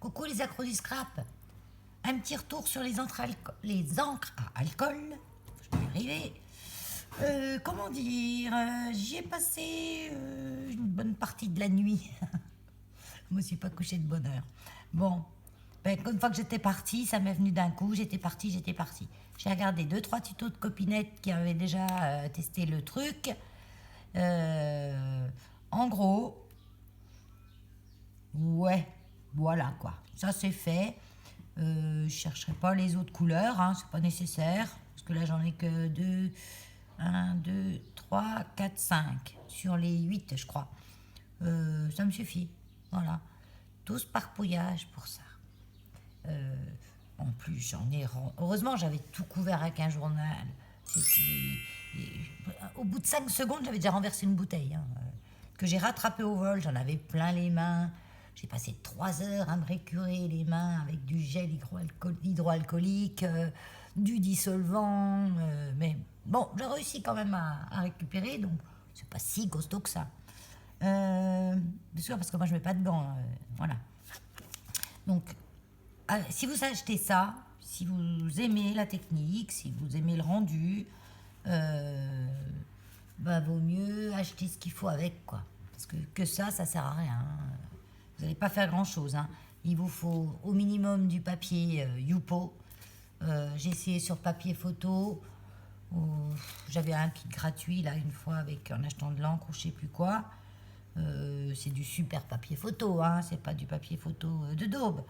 Coucou les accros du scrap. Un petit retour sur les encres à alcool. Je vais y arriver. Comment dire, j'y ai passé une bonne partie de la nuit. Je me suis pas couchée de bonne heure. Bon, une fois que j'étais partie, ça m'est venu d'un coup, j'étais partie. J'ai regardé 2-3 tutos de copinettes qui avaient déjà testé le truc. En gros, ouais, voilà quoi. Ça c'est fait. Je chercherai pas les autres couleurs, hein, c'est pas nécessaire. Parce que là j'en ai que 2, 1, 2, 3, 4, 5 sur les 8 je crois. Ça me suffit. Voilà. 12 parpouillages pour ça. En plus j'en ai... Heureusement j'avais tout couvert avec un journal. Au bout de 5 secondes j'avais déjà renversé une bouteille. Hein, que j'ai rattrapé au vol, j'en avais plein les mains. J'ai passé 3 heures à me récurer les mains avec du gel hydroalcoolique, du dissolvant. Mais bon, j'ai réussi quand même à récupérer, donc c'est pas si costaud que ça. Bien sûr, parce que moi je mets pas de gants. Voilà. Donc, si vous achetez ça, si vous aimez la technique, si vous aimez le rendu, vaut mieux acheter ce qu'il faut avec, quoi. Parce que ça sert à rien. Vous n'allez pas faire grand chose. Hein. Il vous faut au minimum du papier Youpo. J'ai essayé sur papier photo. J'avais un kit gratuit là une fois en achetant de l'encre ou je sais plus quoi. C'est du super papier photo. Hein. C'est pas du papier photo de daube.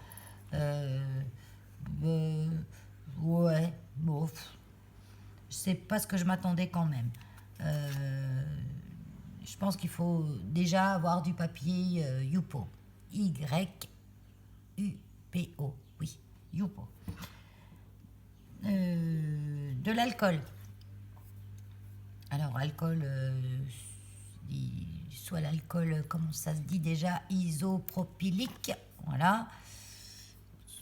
Ouais. Bon. C'est pas ce que je m'attendais quand même. Je pense qu'il faut déjà avoir du papier Youpo. Y-U-P-O, oui, Youpo. De l'alcool. Alors, alcool, soit l'alcool, comment ça se dit déjà, isopropylique, voilà.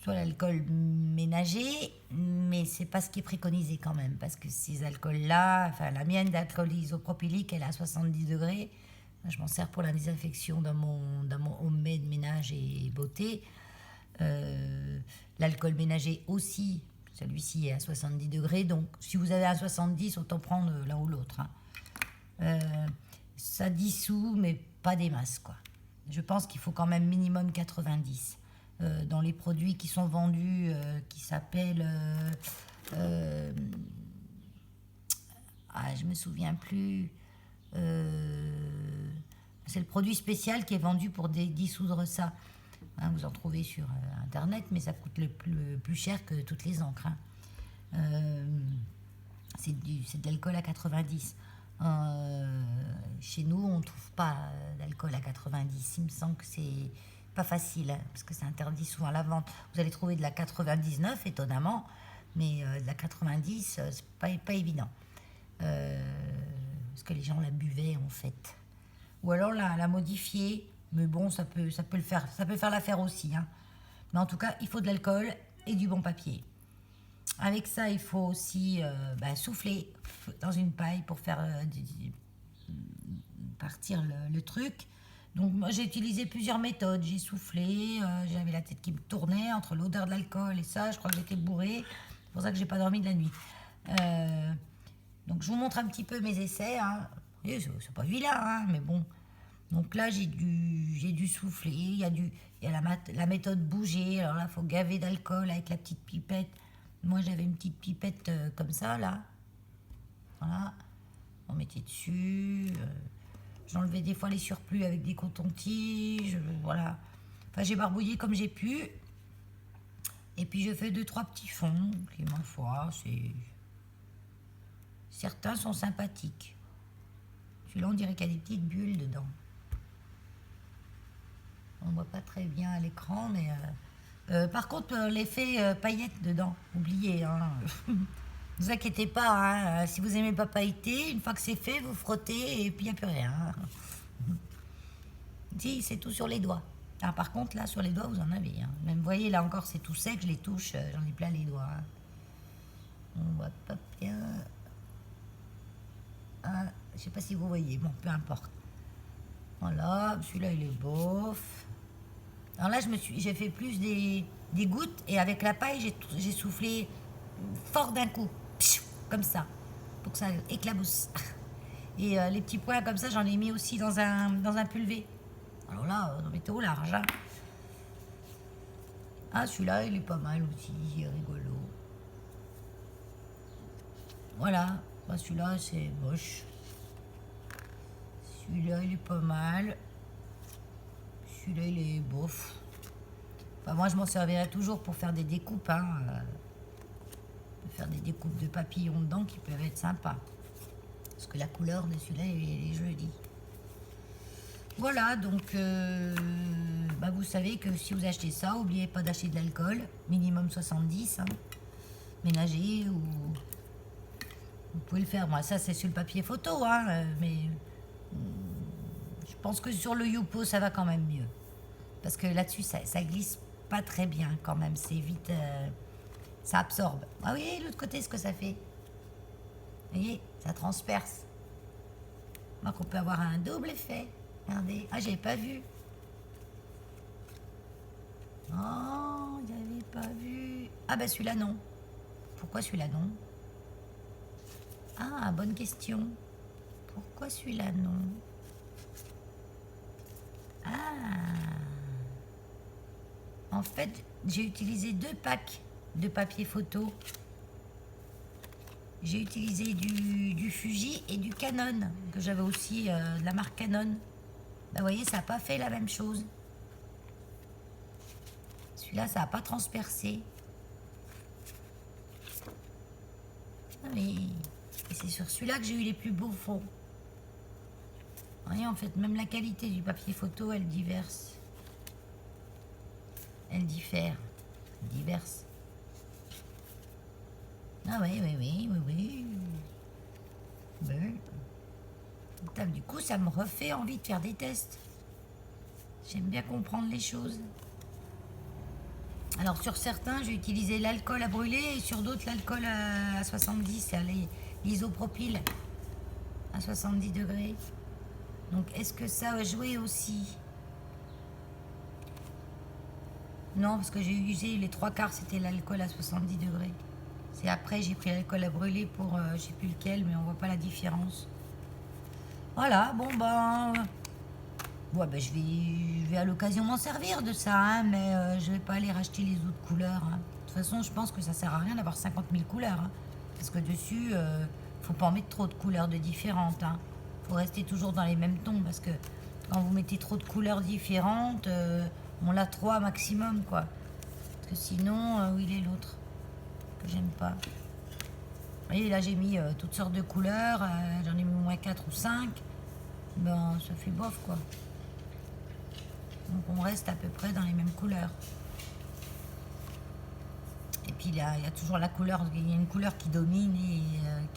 Soit l'alcool ménager, mais c'est pas ce qui est préconisé quand même, parce que ces alcools-là, enfin la mienne d'alcool isopropylique, elle est à 70 degrés. Je m'en sers pour la désinfection dans mon homemade ménage et beauté. L'alcool ménager aussi, celui-ci est à 70 degrés. Donc, si vous avez à 70, autant prendre l'un ou l'autre. Hein. Ça dissout, mais pas des masses, quoi. Je pense qu'il faut quand même minimum 90. Dans les produits qui sont vendus, qui s'appellent... je me souviens plus... c'est le produit spécial qui est vendu pour dissoudre ça. Hein, vous en trouvez sur internet, mais ça coûte le plus cher que toutes les encres. Hein. C'est de l'alcool à 90. Chez nous, on ne trouve pas d'alcool à 90. Il me semble que c'est pas facile, hein, parce que c'est interdit souvent à la vente. Vous allez trouver de la 99, étonnamment, mais de la 90, c'est pas évident. Parce que les gens la buvaient en fait. Ou alors la modifier, mais bon, ça peut le faire, ça peut faire l'affaire aussi. Hein. Mais en tout cas, il faut de l'alcool et du bon papier. Avec ça, il faut aussi souffler dans une paille pour faire partir le truc. Donc moi j'ai utilisé plusieurs méthodes, j'ai soufflé, j'avais la tête qui me tournait entre l'odeur de l'alcool et ça, je crois que j'étais bourrée, c'est pour ça que j'ai pas dormi de la nuit. Donc je vous montre un petit peu mes essais, hein. Et c'est pas vilain, hein, mais bon. Donc là j'ai dû souffler, il y a la méthode bouger, alors là il faut gaver d'alcool avec la petite pipette. Moi j'avais une petite pipette comme ça là, voilà, on mettait dessus... J'enlevais des fois les surplus avec des cotons-tiges, voilà. Enfin, j'ai barbouillé comme j'ai pu. Et puis, je fais 2-3 petits fonds, qui, ma foi, certains sont sympathiques. Celui-là, on dirait qu'il y a des petites bulles dedans. On ne voit pas très bien à l'écran, mais... par contre, l'effet paillettes dedans, oubliez, hein. Ne vous inquiétez pas, hein, si vous n'aimez pas pailleter, une fois que c'est fait, vous frottez et puis il n'y a plus rien. Si, c'est tout sur les doigts. Ah, par contre, là, sur les doigts, vous en avez. Hein. Même, vous voyez, là encore, c'est tout sec, je les touche, j'en ai plein les doigts. Hein. On ne voit pas bien. Ah, je ne sais pas si vous voyez, bon, peu importe. Voilà, celui-là, il est bof. Alors là, j'ai fait plus des gouttes et avec la paille, j'ai soufflé fort d'un coup. Pfiou, comme ça. Pour que ça éclabousse. Et les petits points comme ça, j'en ai mis aussi dans un pulvé. Alors là, on était au large. Hein. Ah, celui-là, il est pas mal aussi, il est rigolo. Voilà, bah, celui-là, c'est moche. Celui-là, il est pas mal. Celui-là, il est bof. Enfin, moi, je m'en servirai toujours pour faire des découpes. Hein. Faire des découpes de papillons dedans qui peuvent être sympas. Parce que la couleur de celui-là, elle est jolie. Voilà, donc bah vous savez que si vous achetez ça, n'oubliez pas d'acheter de l'alcool, minimum 70, hein, ménager ou vous pouvez le faire. Moi, ça c'est sur le papier photo, hein, mais je pense que sur le Youpo ça va quand même mieux, parce que là-dessus ça glisse pas très bien quand même, c'est vite, ça absorbe. Ah oui, l'autre côté ce que ça fait, vous voyez, ça transperce. Donc on peut avoir un double effet. Regardez. Ah, j'avais pas vu. Oh, j'avais pas vu. Ah, bah celui-là, non. Pourquoi celui-là, non? Ah, bonne question. Pourquoi celui-là, non? Ah. En fait, j'ai utilisé 2 packs de papier photo. J'ai utilisé du Fuji et du Canon, que j'avais aussi de la marque Canon. Bah, vous voyez, ça n'a pas fait la même chose. Celui-là, ça n'a pas transpercé. Ah oui. Et c'est sur celui-là que j'ai eu les plus beaux fonds. Vous voyez, en fait, même la qualité du papier photo, elle diverse. Elle diffère. Elle diverse. Ah oui, oui, oui, oui, oui. Ben. Du coup, ça me refait envie de faire des tests. J'aime bien comprendre les choses. Alors, sur certains, j'ai utilisé l'alcool à brûler et sur d'autres, l'alcool à 70, l'isopropyl à 70 degrés. Donc, est-ce que ça a joué aussi? Non, parce que j'ai usé les 3/4, c'était l'alcool à 70 degrés. C'est après, j'ai pris l'alcool à brûler pour, je sais plus lequel, mais on voit pas la différence. Voilà, bon ben... Ouais, ben je vais à l'occasion m'en servir de ça, hein, mais je vais pas aller racheter les autres couleurs. Hein. De toute façon, je pense que ça sert à rien d'avoir 50 000 couleurs. Hein, parce que dessus, faut pas en mettre trop de couleurs de différentes. Hein. Faut rester toujours dans les mêmes tons, parce que quand vous mettez trop de couleurs différentes, on l'a 3 maximum, quoi. Parce que sinon, où il est l'autre? Que j'aime pas. Vous voyez, là j'ai mis toutes sortes de couleurs, j'en ai mis au moins 4 ou 5. Ben, ça fait bof, quoi. Donc on reste à peu près dans les mêmes couleurs. Et puis il y a toujours la couleur, il y a une couleur qui domine et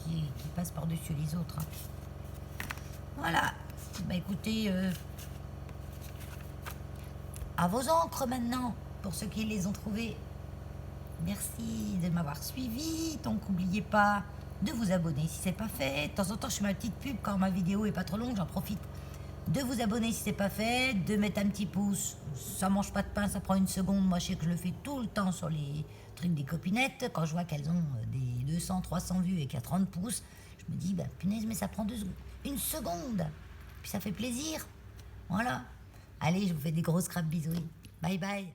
qui passe par-dessus les autres. Hein. Voilà. Bah écoutez, à vos encres maintenant, pour ceux qui les ont trouvées. Merci de m'avoir suivi. Donc n'oubliez pas de vous abonner si c'est pas fait. De temps en temps je fais ma petite pub quand ma vidéo est pas trop longue, j'en profite. De vous abonner si c'est pas fait, de mettre un petit pouce, ça mange pas de pain, ça prend 1 seconde, moi je sais que je le fais tout le temps sur les trucs des copinettes, quand je vois qu'elles ont des 200, 300 vues et qu'il y a 30 pouces, je me dis, bah punaise, mais ça prend 1 seconde, puis ça fait plaisir, voilà. Allez, je vous fais des grosses crabes bisouilles, bye bye.